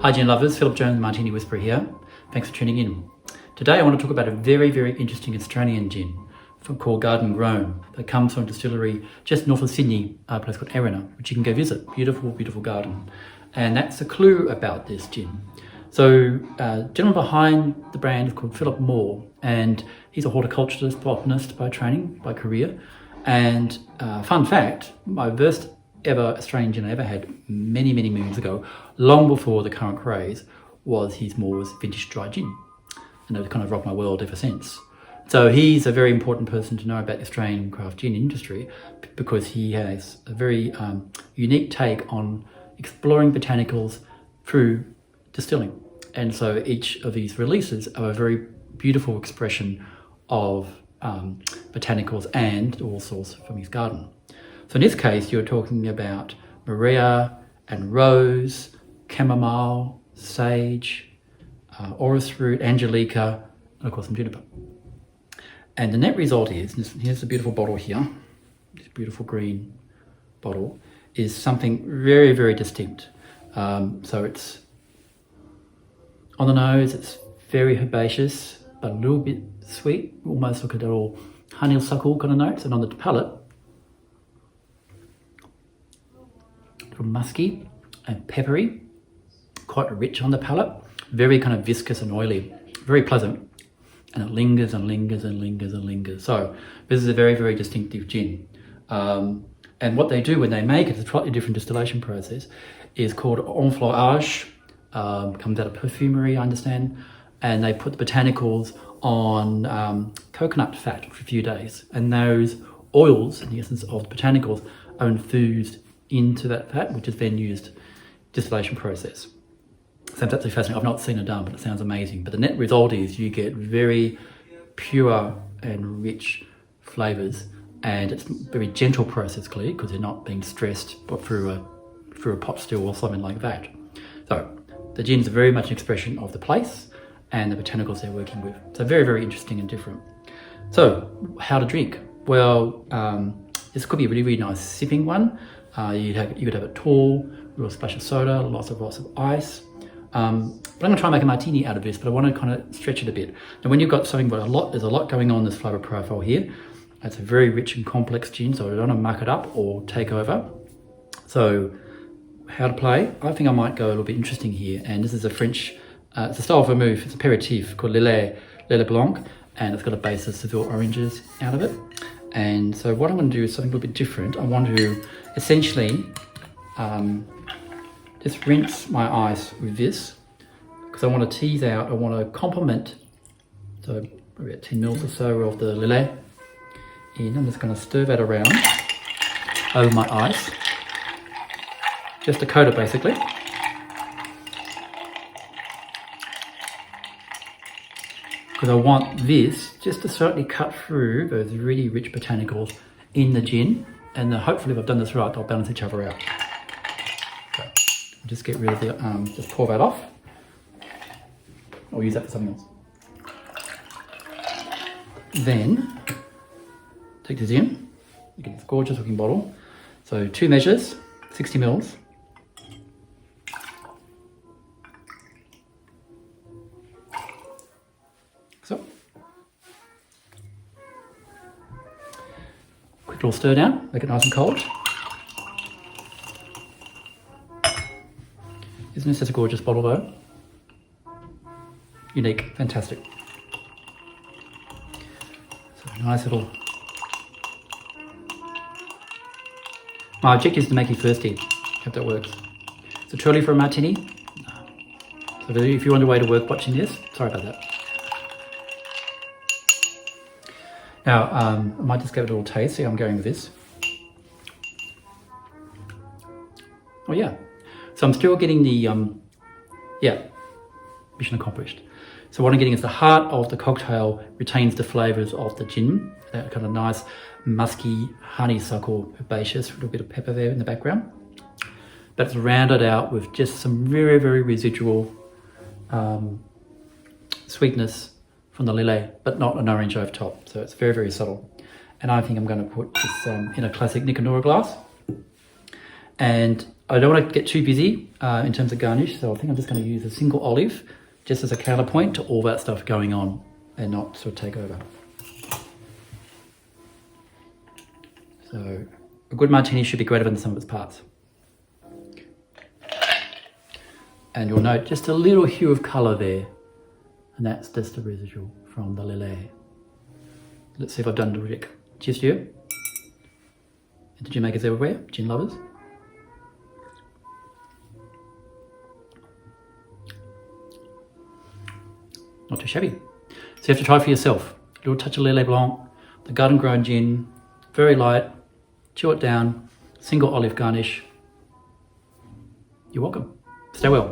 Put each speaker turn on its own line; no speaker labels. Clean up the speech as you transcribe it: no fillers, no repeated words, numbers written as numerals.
Hi gin lovers, Philip Jones, Martini Whisperer here. Thanks for tuning in. Today I want to talk about a very, very interesting Australian gin called Garden Grown that comes from a distillery just north of Sydney, a place called Erina, which you can go visit. Beautiful, beautiful garden. And that's the clue about this gin. So the gentleman behind the brand is called Philip Moore, and he's a horticulturalist, botanist by training, by career. And fun fact, my first ever Australian gin I ever had many, many moons ago, long before the current craze, was his Moore's vintage dry gin. And it's kind of rocked my world ever since. So he's a very important person to know about the Australian craft gin industry because he has a very unique take on exploring botanicals through distilling. And so each of these releases are a very beautiful expression of botanicals and all sorts from his garden. So in this case, you're talking about Maria and rose, chamomile, sage, orris root, angelica, and of course some juniper. And the net result is, here's a beautiful bottle here, this beautiful green bottle, is something very, very distinct. So it's on the nose, it's very herbaceous, but a little bit sweet, almost like a little honeysuckle kind of notes, and on the palate, musky and peppery, quite rich on the palate, very kind of viscous and oily, very pleasant, and it lingers and lingers and lingers and lingers. So this is a very, very distinctive gin. And what they do when they make it, it's a slightly different distillation process, is called enfleurage, comes out of perfumery, I understand, and they put the botanicals on coconut fat for a few days, and those oils, in the essence of the botanicals, are infused into that fat, which is then used distillation process. Sounds absolutely fascinating. I've not seen it done, but it sounds amazing. But the net result is you get very pure and rich flavors, and it's a very gentle process, clearly, because they're not being stressed but through a pot still or something like that. So the gin is very much an expression of the place and the botanicals they're working with. So very, very interesting and different. So how to drink? Well, this could be a really, really nice sipping one. You could have it tall, with a splash of soda, lots of ice. But I'm going to try and make a martini out of this, but I want to kind of stretch it a bit. Now, when you've got something with there's a lot going on in this flavour profile here. It's a very rich and complex gin, so I don't want to muck it up or take over. So, how to play? I think I might go a little bit interesting here, and this is a French, it's a style of vermouth, it's aperitif called Lillet Blanc, and it's got a base of Seville oranges out of it. And so what I'm going to do is something a little bit different. I want to essentially just rinse my ice with this because I want to tease out, I want to complement, so probably about 10 mils or so of the Lillet in. I'm just going to stir that around over my ice, just to coat it basically. Because I want this just to slightly cut through those really rich botanicals in the gin, and hopefully if I've done this right, they'll balance each other out. So I'll just get rid of the, just pour that off. I'll use that for something else. Then, take this in, you get this gorgeous looking bottle. So 2 measures, 60 mils. So, quick little stir down, make it nice and cold. Isn't this just a gorgeous bottle though? Unique, fantastic. So nice little. My objective is to make you thirsty. Hope that works. So too early for a martini? No. So if you're on your way to work watching this, sorry about that. Now, I might just give it a little taste, see how I'm going with this. Oh yeah. So I'm still getting the, mission accomplished. So what I'm getting is the heart of the cocktail retains the flavours of the gin, that kind of nice musky honeysuckle herbaceous, a little bit of pepper there in the background. But it's rounded out with just some very, very residual sweetness from the Lillet, but not an orange over top. So it's very, very subtle. And I think I'm going to put this in a classic Nicanora glass. And I don't want to get too busy in terms of garnish, so I think I'm just going to use a single olive just as a counterpoint to all that stuff going on and not sort of take over. So a good martini should be greater than the sum of its parts. And you'll note just a little hue of colour there, and that's just the residual from the Lillet. Let's see if I've done the trick. Cheers to you. And to gin makers everywhere, gin lovers. Not too shabby. So you have to try for yourself. A little touch of Lillet Blanc, the garden grown gin, very light, chill it down, single olive garnish. You're welcome. Stay well.